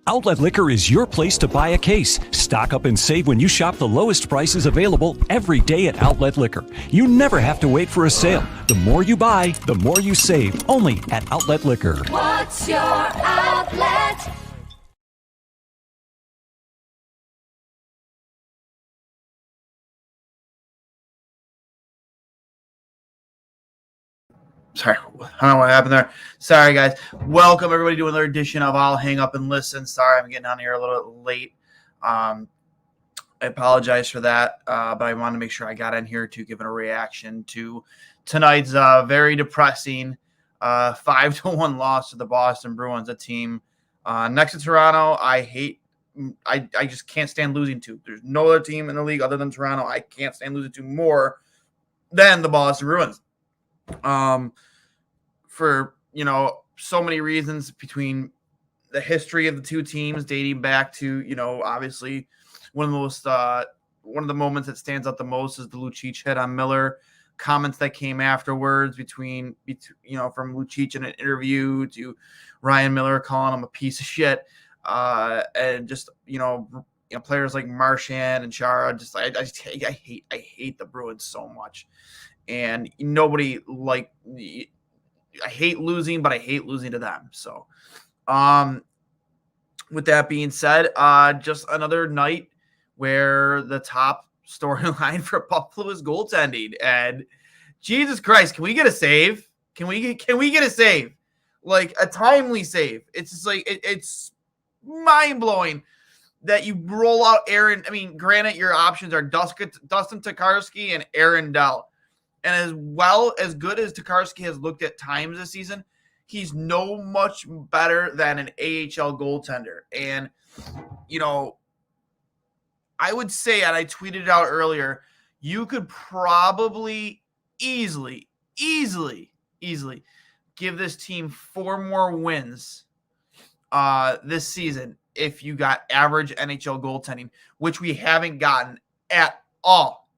Outlet Liquor is your place to buy a case. Stock up and save when you shop the lowest prices available every day at Outlet Liquor. You never have to wait for a sale. The more you buy, the more you save. Only at Outlet Liquor. What's your outlet? Sorry, I don't know what happened there. Sorry, guys. Welcome, everybody, to another edition of I'll Hang Up and Listen. Sorry, I'm getting on here a little bit late. I apologize for that, but I wanted to make sure I got in here to give a reaction to tonight's very depressing 5-1 loss to the Boston Bruins, a team next to Toronto. I just can't stand losing to. There's no other team in the league other than Toronto I can't stand losing to more than the Boston Bruins. For, so many reasons, between the history of the two teams dating back to, obviously one of the moments that stands out the most is the Lucic hit on Miller, comments that came afterwards between from Lucic in an interview to Ryan Miller calling him a piece of shit. And just, players like Marchand and Chara, just I hate the Bruins so much. And nobody I hate losing, but I hate losing to them. So, with that being said, just another night where the top storyline for Buffalo is goaltending. And Jesus Christ, can we get a save? Can we get a save? Like a timely save. It's just like it's mind blowing that you roll out Aaron. I mean, granted, your options are Dustin Tokarski and Aaron Dell. And as good as Tokarski has looked at times this season, he's no much better than an AHL goaltender. And, I would say, and I tweeted it out earlier, you could probably easily give this team 4 more wins this season if you got average NHL goaltending, which we haven't gotten at all.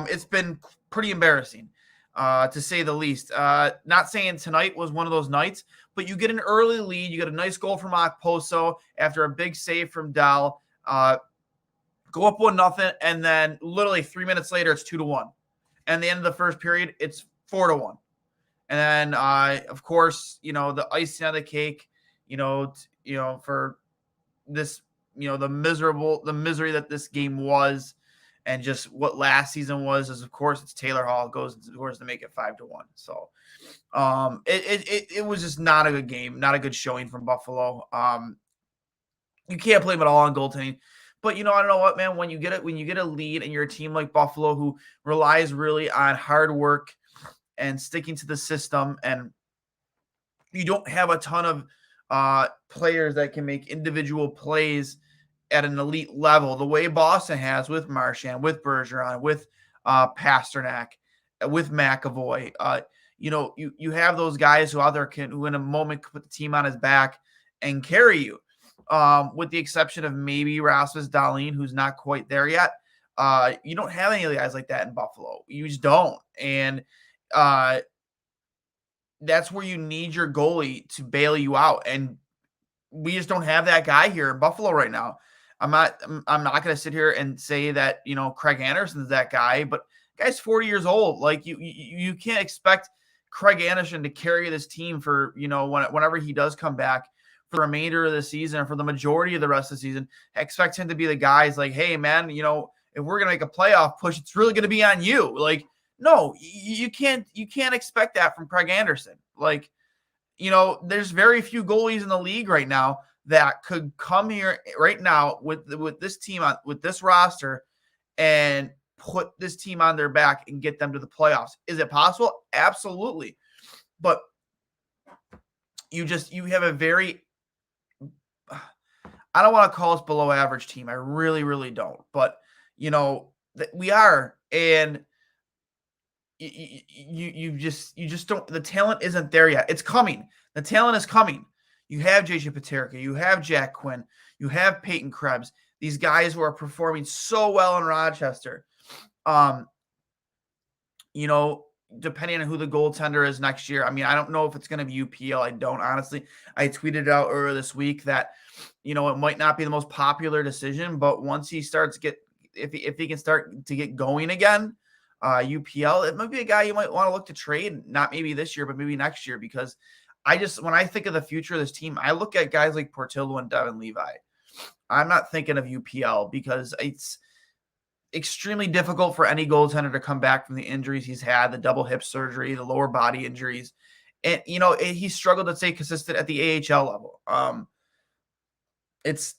It's been pretty embarrassing, to say the least. Not saying tonight was one of those nights, but you get an early lead. You get a nice goal from Okposo after a big save from Dell. Go up 1-0, and then literally 3 minutes later, it's 2-1. And the end of the first period, it's 4-1. And then, of course, the icing on the cake, for this, the misery that this game was. And just what last season was, is of course it's Taylor Hall goes, of course, to make it 5-1. So it was just not a good game, not a good showing from Buffalo. You can't blame it all on goaltending, but I don't know what, man. When you get a lead and you're a team like Buffalo who relies really on hard work and sticking to the system, and you don't have a ton of players that can make individual plays at an elite level, the way Boston has with Marchand, with Bergeron, with Pasternak, with McAvoy. You have those guys who out there who in a moment could put the team on his back and carry you. With the exception of maybe Rasmus Dahlin, who's not quite there yet. You don't have any of the guys like that in Buffalo. You just don't. And that's where you need your goalie to bail you out. And we just don't have that guy here in Buffalo right now. I'm not going to sit here and say that, Craig Anderson's that guy, but the guy's 40 years old. Like you can't expect Craig Anderson to carry this team for, whenever he does come back for the remainder of the season, or for the majority of the rest of the season. Expect him to be the guy's like, hey man, if we're going to make a playoff push, it's really going to be on you. Like, no, you can't expect that from Craig Anderson. Like, there's very few goalies in the league right now that could come here right now with this team with this roster and put this team on their back and get them to the playoffs. Is it possible? Absolutely. But you have a very, I don't want to call us below average team. I really, really don't. But we are, and you just don't. The talent isn't there yet. It's coming. The talent is coming. You have JJ Peterka, you have Jack Quinn, you have Peyton Krebs. These guys who are performing so well in Rochester. depending on who the goaltender is next year. I mean, I don't know if it's going to be UPL. I don't, honestly. I tweeted out earlier this week that, it might not be the most popular decision, but once he starts if he can start to get going again, UPL, it might be a guy you might want to look to trade, not maybe this year, but maybe next year, because when I think of the future of this team, I look at guys like Portillo and Devin Levi. I'm not thinking of UPL because it's extremely difficult for any goaltender to come back from the injuries he's had, the double hip surgery, the lower body injuries. And, he struggled to stay consistent at the AHL level. It's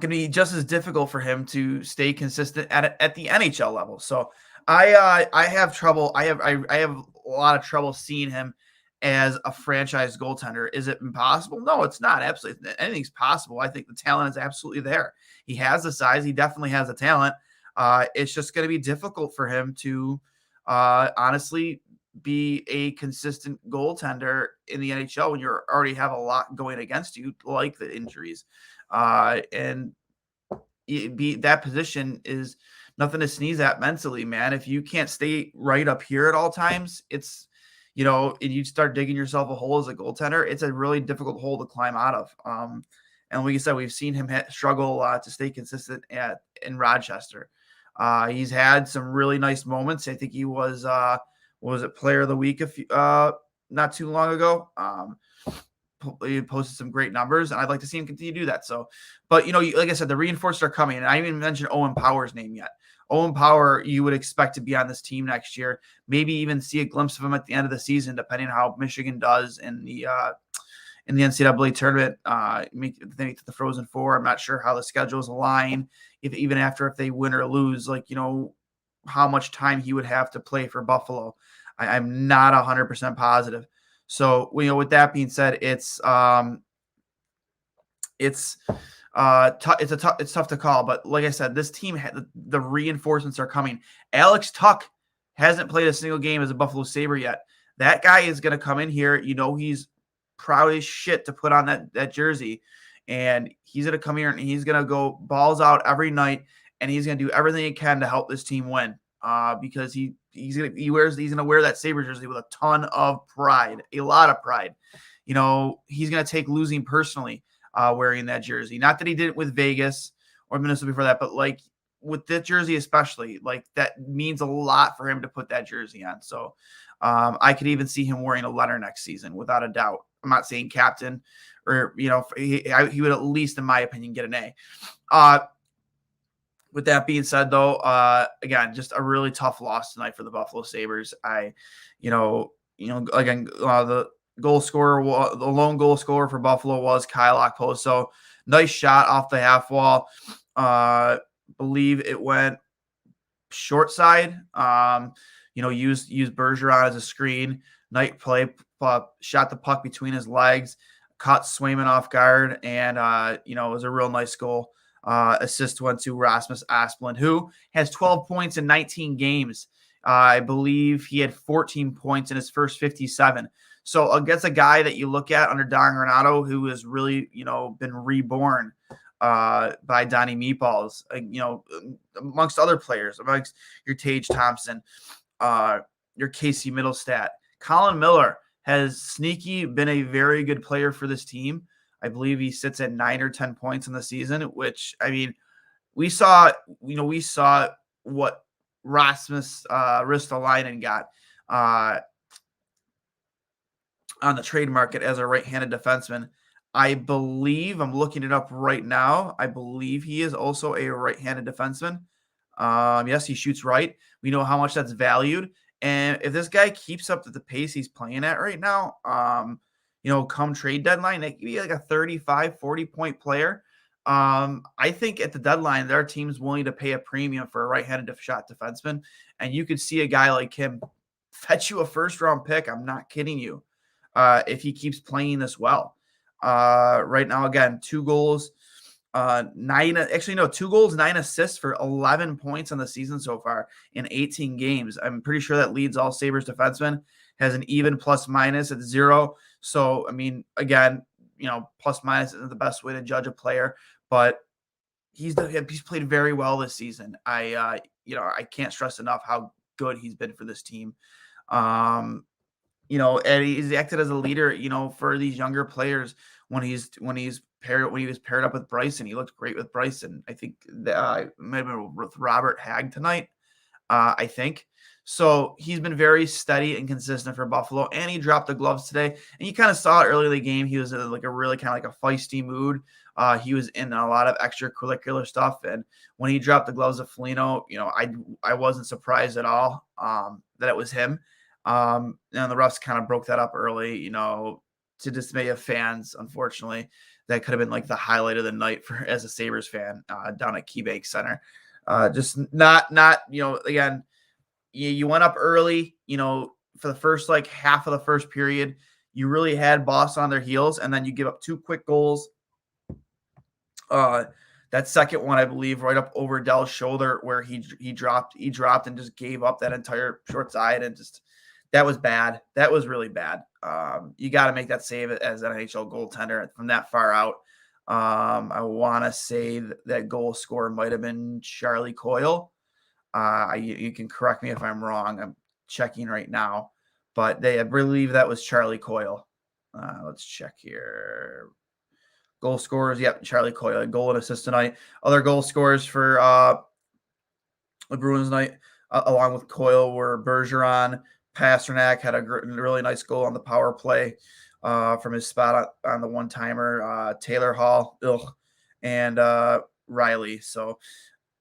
going to be just as difficult for him to stay consistent at the NHL level. So I have trouble. I have a lot of trouble seeing him as a franchise goaltender. Is it impossible? No, it's not. Absolutely. Anything's possible. I think the talent is absolutely there. He has the size. He definitely has the talent. It's just going to be difficult for him to honestly be a consistent goaltender in the NHL when you already have a lot going against you, like the injuries. And that position is nothing to sneeze at mentally, man. If you can't stay right up here at all times, it's, and you start digging yourself a hole as a goaltender, it's a really difficult hole to climb out of. And like you said, we've seen him struggle to stay consistent in Rochester. He's had some really nice moments. I think he was, player of the week not too long ago. He posted some great numbers, and I'd like to see him continue to do that. So, but like I said, the reinforcements are coming, and I didn't even mention Owen Power's name yet. Owen Power, you would expect to be on this team next year. Maybe even see a glimpse of him at the end of the season, depending on how Michigan does in the NCAA tournament. Make the Frozen Four. I'm not sure how the schedules align. If they win or lose, how much time he would have to play for Buffalo. I'm not 100% positive. So, with that being said, it's tough to call. But like I said, this team, the reinforcements are coming. Alex Tuck hasn't played a single game as a Buffalo Sabre yet. That guy is going to come in here. He's proud as shit to put on that jersey. And he's going to come here and he's going to go balls out every night. And he's going to do everything he can to help this team win. Because he's going to wear that Sabre jersey with a ton of pride, a lot of pride. He's going to take losing personally, wearing that jersey. Not that he did it with Vegas or Minnesota before that, but with this jersey especially, that means a lot for him to put that jersey on. So I could even see him wearing a letter next season without a doubt. I'm not saying captain or, he would at least, in my opinion, get an A. With that being said, though, again, just a really tough loss tonight for the Buffalo Sabres. Again, the goal scorer, the lone goal scorer for Buffalo was Kyle Okposo. Nice shot off the half wall. Believe it went short side. Used Bergeron as a screen. Nice play. Shot the puck between his legs. Caught Swayman off guard, and it was a real nice goal. Assist went to Rasmus Asplund, who has 12 points in 19 games. I believe he had 14 points in his first 57. So against a guy that you look at under Don Granato, who has really, been reborn by Donnie Meatballs, amongst other players, amongst your Tage Thompson, your Casey Middlestat. Colin Miller has sneaky been a very good player for this team. I believe he sits at 9 or 10 points in the season, which, we saw what Rasmus Ristolainen got on the trade market as a right-handed defenseman. I believe, I'm looking it up right now, I believe he is also a right-handed defenseman. Yes, he shoots right. We know how much that's valued. And if this guy keeps up at the pace he's playing at right now, come trade deadline, that could be like a 35, 40-point player. I think at the deadline, there are teams willing to pay a premium for a right-handed shot defenseman. And you could see a guy like him fetch you a first-round pick. I'm not kidding you. If he keeps playing this well. Right now, again, 2 goals, 9 assists for 11 points on the season so far in 18 games. I'm pretty sure that leads all Sabres defensemen. Has an even plus minus at 0. So, again, plus minus isn't the best way to judge a player, but he's played very well this season. I can't stress enough how good he's been for this team. And he's acted as a leader, for these younger players when he was paired up with Bryson. He looked great with Bryson. I think that might have been with Robert Hagg tonight. I think. So he's been very steady and consistent for Buffalo, and he dropped the gloves today. And you kind of saw it early in the game. He was in like a really kind of like a feisty mood. He was in a lot of extracurricular stuff, and when he dropped the gloves of Foligno, I wasn't surprised at all that it was him. And the refs kind of broke that up early, to dismay of fans. Unfortunately, that could have been like the highlight of the night for as a Sabres fan down at KeyBank Center. Just not, again, you went up early, for the first like half of the first period, you really had Boston on their heels, and then you give up 2 quick goals. That second one, I believe, right up over Dell's shoulder where he dropped and just gave up that entire short side, and just that was bad. That was really bad. You got to make that save as an NHL goaltender from that far out. I want to say that goal scorer might have been Charlie Coyle. You can correct me if I'm wrong. I'm checking right now, but I believe that was Charlie Coyle. Let's check here. Goal scorers, yep, Charlie Coyle, a goal and assist tonight. Other goal scorers for the Bruins tonight, along with Coyle, were Bergeron. Pasternak had a really nice goal on the power play from his spot on the one-timer. Taylor Hall, and Riley. So,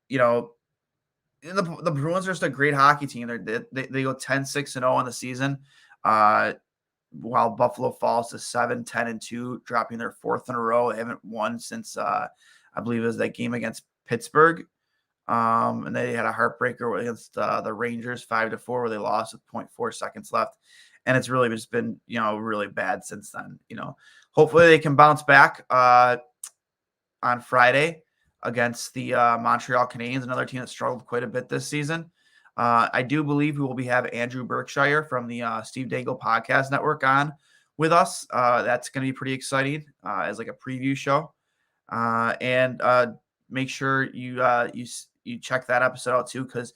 the Bruins are just a great hockey team. They go 10-6-0 in the season, while Buffalo falls to 7-10-2, dropping their 4th in a row. They haven't won since I believe it was that game against Pittsburgh. And they had a heartbreaker against the Rangers 5-4, where they lost with 0.4 seconds left. And it's really just been, really bad since then. Hopefully they can bounce back on Friday against the Montreal Canadiens, another team that struggled quite a bit this season. I do believe we will have Andrew Berkshire from the Steve Dangle Podcast Network on with us. That's going to be pretty exciting as like a preview show. And make sure you check that episode out too, because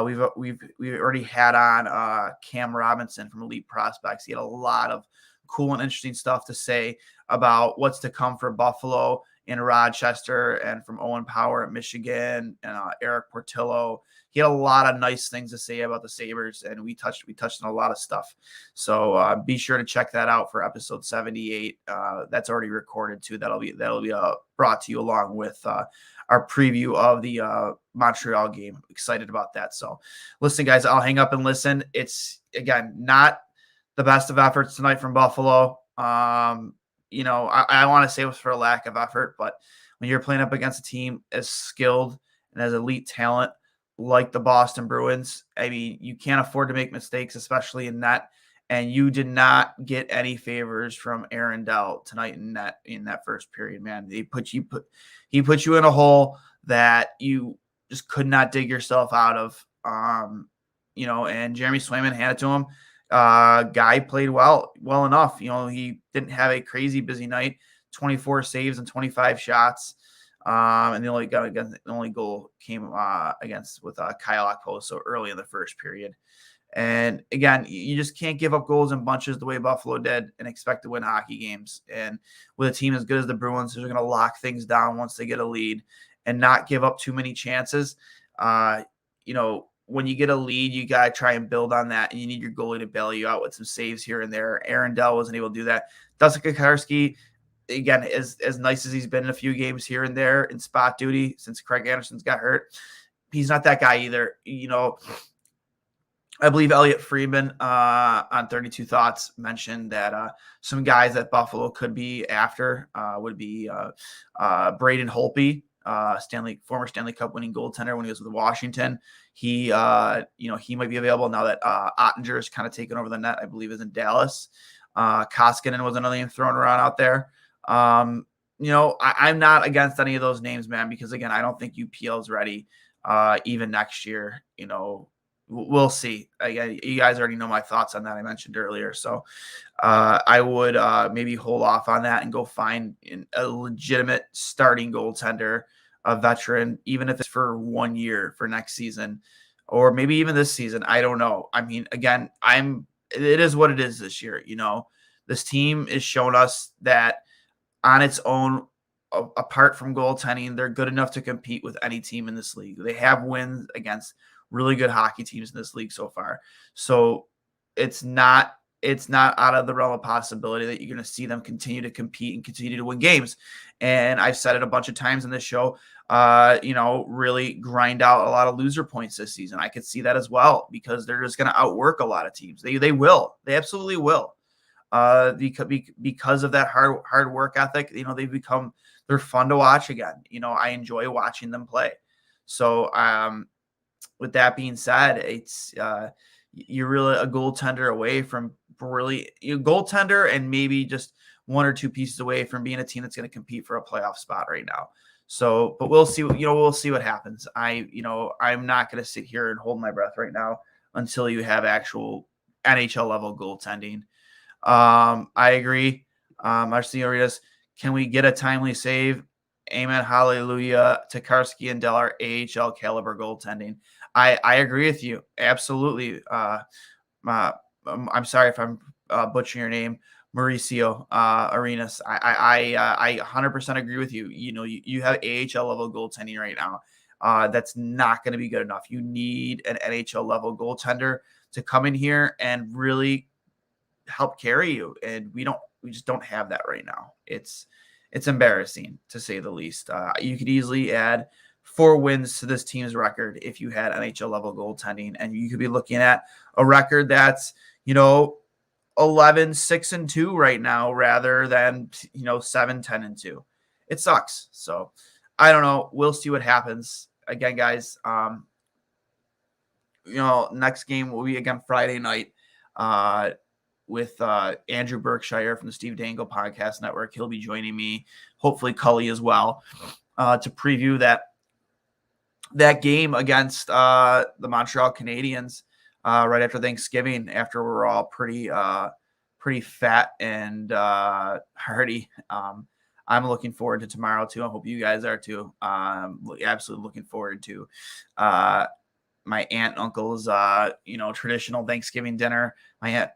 we've already had on Cam Robinson from Elite Prospects. He had a lot of cool and interesting stuff to say about what's to come for Buffalo in Rochester, and from Owen Power at Michigan, and Eric Portillo. He had a lot of nice things to say about the Sabres, and we touched on a lot of stuff. So be sure to check that out for episode 78. That's already recorded too. That'll be brought to you along with our preview of the Montreal game. I'm excited about that. So listen, guys, I'll hang up and listen. It's, again, not the best of efforts tonight from Buffalo. I want to say it was for a lack of effort, but when you're playing up against a team as skilled and as elite talent like the Boston Bruins, I mean, you can't afford to make mistakes, especially in net. And you did not get any favors from Aaron Dell tonight in that first period, man. He put you in a hole that you just could not dig yourself out of. And Jeremy Swayman handed it to him. Guy played well enough. He didn't have a crazy busy night, 24 saves and 25 shots. And the only goal came with Kyle Okposo so early in the first period. And again, you just can't give up goals in bunches the way Buffalo did and expect to win hockey games. And with a team as good as the Bruins, they're going to lock things down once they get a lead and not give up too many chances. When you get a lead, you got to try and build on that, and you need your goalie to bail you out with some saves here and there. Aaron Dell wasn't able to do that. Dustin Kokarski, again, as nice as he's been in a few games here and there in spot duty since Craig Anderson's got hurt, he's not that guy either. I believe Elliot Friedman on 32 Thoughts mentioned that some guys that Buffalo could be after would be Braden Holtby, former Stanley Cup winning goaltender when he was with Washington. He might be available now that Ottinger is kind of taken over the net. I believe is in Dallas. Koskinen was another name thrown around out there. I'm not against any of those names, man, because again, I don't think UPL is ready even next year. We'll see. You guys already know my thoughts on that. I mentioned earlier. So I would maybe hold off on that and go find a legitimate starting goaltender, a veteran, even if it's for 1 year for next season. or maybe even this season. I don't know. I mean, again, it is what it is this year. This team has shown us that on its own, apart from goaltending, they're good enough to compete with any team in this league. They have wins against really good hockey teams in this league so far. So it's not out of the realm of possibility that you're going to see them continue to compete and continue to win games. And I've said it a bunch of times in this show, really grind out a lot of loser points this season. I could see that as well, because they're just going to outwork a lot of teams. They will. They absolutely will. Because of that hard work ethic, they're fun to watch again. I enjoy watching them play. So with that being said, it's you're really a goaltender away from goaltender and maybe just one or two pieces away from being a team that's going to compete for a playoff spot right now. So, but we'll see. We'll see what happens. I'm not going to sit here and hold my breath right now until you have actual NHL level goaltending. I agree. Marcelo Arias, can we get a timely save? Amen. Hallelujah. Tokarski and Dell are AHL caliber goaltending. I agree with you. Absolutely. I'm sorry if I'm butchering your name, Mauricio Arenas. I 100% agree with you. You have AHL level goaltending right now. That's not going to be good enough. You need an NHL level goaltender to come in here and really help carry you, and we just don't have that right now. It's embarrassing, to say the least. You could easily add 4 wins to this team's record if you had NHL level goaltending, and you could be looking at a record that's 11-6-2 right now rather than 7-10-2. It sucks. So I don't know. We'll see what happens. Again, guys, next game will be again Friday night with Andrew Berkshire from the Steve Dangle Podcast Network. He'll be joining me, hopefully Cully as well, to preview that game against the Montreal Canadiens right after Thanksgiving, after we're all pretty fat and hearty. I'm looking forward to tomorrow too. I hope you guys are too. Absolutely looking forward to my aunt and uncle's traditional Thanksgiving dinner. My aunt,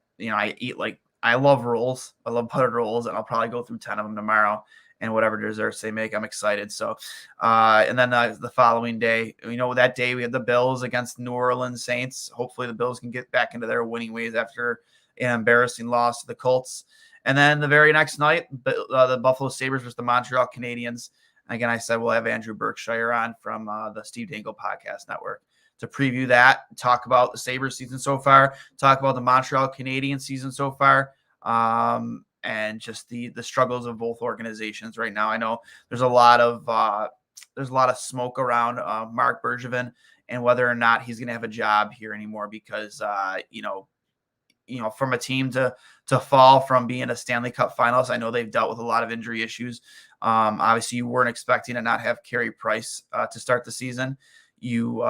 I love rolls. I love buttered rolls, and I'll probably go through 10 of them tomorrow, and whatever desserts they make, I'm excited. So, and then the following day, that day we had the Bills against New Orleans Saints. Hopefully the Bills can get back into their winning ways after an embarrassing loss to the Colts. And then the very next night, the Buffalo Sabres versus the Montreal Canadiens. Again, I said we'll have Andrew Berkshire on from the Steve Dangle Podcast Network to preview that, talk about the Sabres season so far, talk about the Montreal Canadiens season so far, and just the struggles of both organizations right now. I know there's a lot of smoke around Mark Bergevin and whether or not he's going to have a job here anymore, because from a team to fall from being a Stanley Cup finalist, I know they've dealt with a lot of injury issues. Obviously, you weren't expecting to not have Carey Price to start the season. You've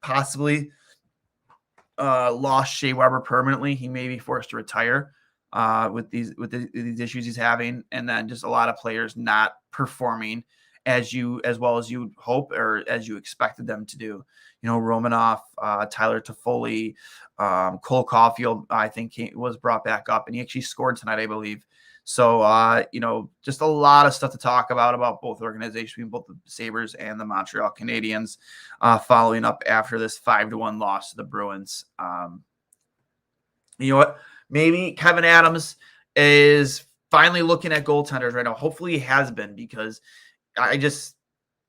possibly lost Shea Weber permanently. He may be forced to retire with these issues he's having, and then just a lot of players not performing as well as you hope or as you expected them to do. Romanoff, Tyler Toffoli, Cole Caulfield, I think he was brought back up, and he actually scored tonight, I believe. So, just a lot of stuff to talk about both organizations, both the Sabres and the Montreal Canadiens, following up after this 5-1 loss to the Bruins. You know what? Maybe Kevin Adams is finally looking at goaltenders right now. Hopefully he has been, because I just,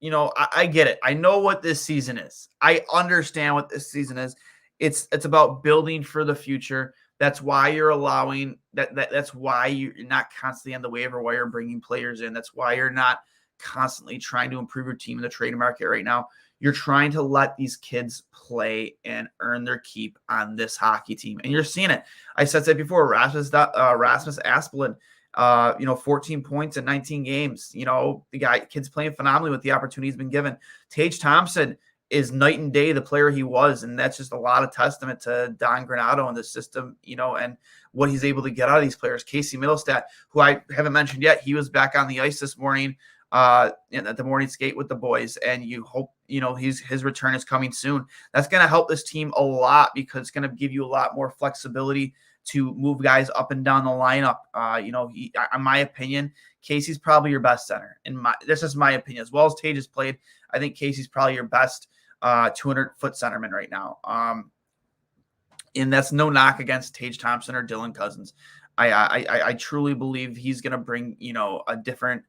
I get it. I know what this season is. I understand what this season is. It's about building for the future. That's why you're allowing that. That's why you're not constantly on the waiver wire bringing players in. That's why you're not constantly trying to improve your team in the trade market right now. You're trying to let these kids play and earn their keep on this hockey team, and you're seeing it. I said that before. Rasmus Asplund, 14 points in 19 games. The kid's playing phenomenally with the opportunity he's been given. Tage Thompson is night and day the player he was, and that's just a lot of testament to Don Granato and the system, and what he's able to get out of these players. Casey Middlestat, who I haven't mentioned yet, he was back on the ice this morning at the morning skate with the boys, and you hope his return is coming soon. That's going to help this team a lot because it's going to give you a lot more flexibility to move guys up and down the lineup. In my opinion, Casey's probably your best center. This is my opinion. As well as Tage has played, I think Casey's probably your best 200-foot centerman right now. And that's no knock against Tage Thompson or Dylan Cousins. I truly believe he's going to bring a different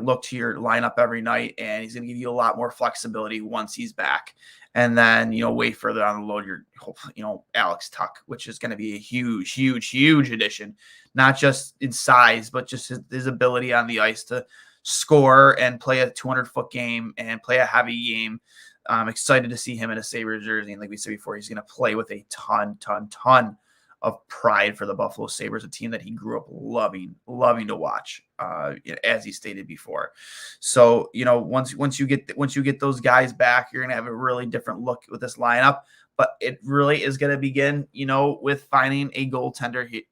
look to your lineup every night, and he's going to give you a lot more flexibility once he's back. And then way further down the load, Alex Tuck, which is going to be a huge addition, not just in size, but just his ability on the ice to score and play a 200-foot game and play a heavy game. I'm excited to see him in a Sabres jersey. And like we said before, he's going to play with a ton of pride for the Buffalo Sabres, a team that he grew up loving to watch, as he stated before. So, once you get those guys back, you're going to have a really different look with this lineup. But it really is going to begin, with finding a goaltender,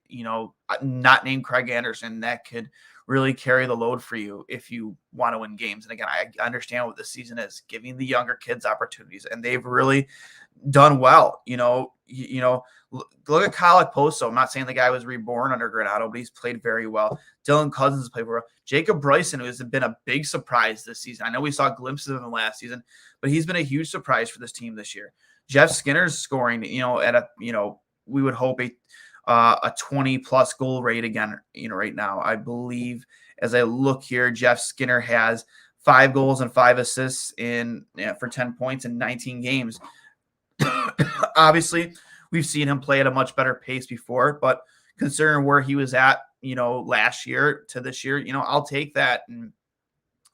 not named Craig Anderson, that could really carry the load for you if you want to win games. And again, I understand what this season is, giving the younger kids opportunities, and they've really done well. Look at Kyle Okposo. I'm not saying the guy was reborn under Granato, but he's played very well. Dylan Cousins has played very well. Jacob Bryson, who has been a big surprise this season. I know we saw glimpses of him last season, but he's been a huge surprise for this team this year. Jeff Skinner's scoring, at a, we would hope a 20-plus goal rate again, right now. I believe as I look here, Jeff Skinner has 5 goals and 5 assists for 10 points in 19 games. Obviously, we've seen him play at a much better pace before, but considering where he was at, last year to this year, I'll take that. And,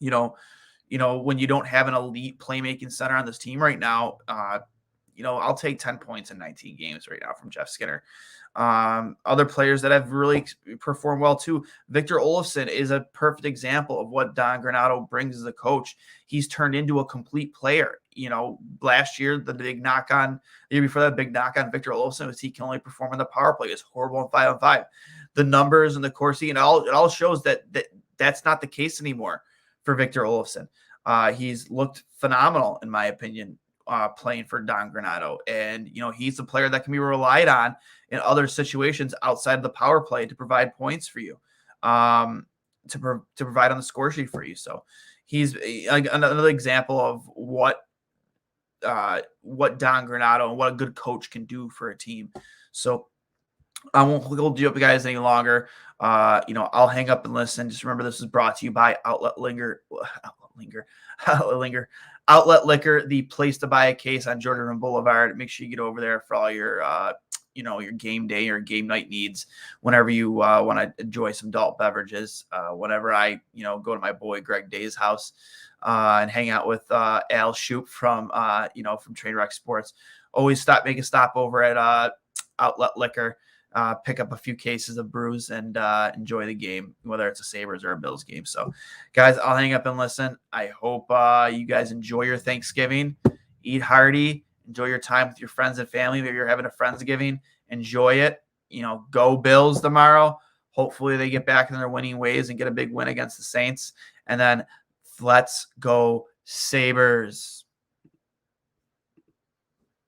when you don't have an elite playmaking center on this team right now, I'll take 10 points in 19 games right now from Jeff Skinner. Other players that have really performed well too. Victor Olofsson is a perfect example of what Don Granato brings as a coach. He's turned into a complete player. Last year, the year before that, big knock on Victor Olofsson was he can only perform in the power play. It's horrible in 5-on-5. The numbers and the Corsi and it all shows that's not the case anymore for Victor Olofsson. He's looked phenomenal, in my opinion, playing for Don Granato. And, he's a player that can be relied on in other situations outside of the power play to provide points for you, to provide on the score sheet for you. So he's another example of what Don Granato and what a good coach can do for a team. So I won't hold you up, guys, any longer. I'll hang up and listen. Just remember, this is brought to you by Outlet Liquor, the place to buy a case on Jordan Boulevard. Make sure you get over there for all your, your game day or game night needs whenever you want to enjoy some adult beverages. Whenever I, go to my boy Greg Day's house and hang out with Al Shoup from Trainwreck Sports, always make a stop over at Outlet Liquor. Pick up a few cases of brews and enjoy the game, whether it's a Sabres or a Bills game. So, guys, I'll hang up and listen. I hope you guys enjoy your Thanksgiving. Eat hearty. Enjoy your time with your friends and family. Maybe you're having a Friendsgiving. Enjoy it. Go Bills tomorrow. Hopefully they get back in their winning ways and get a big win against the Saints. And then let's go Sabres.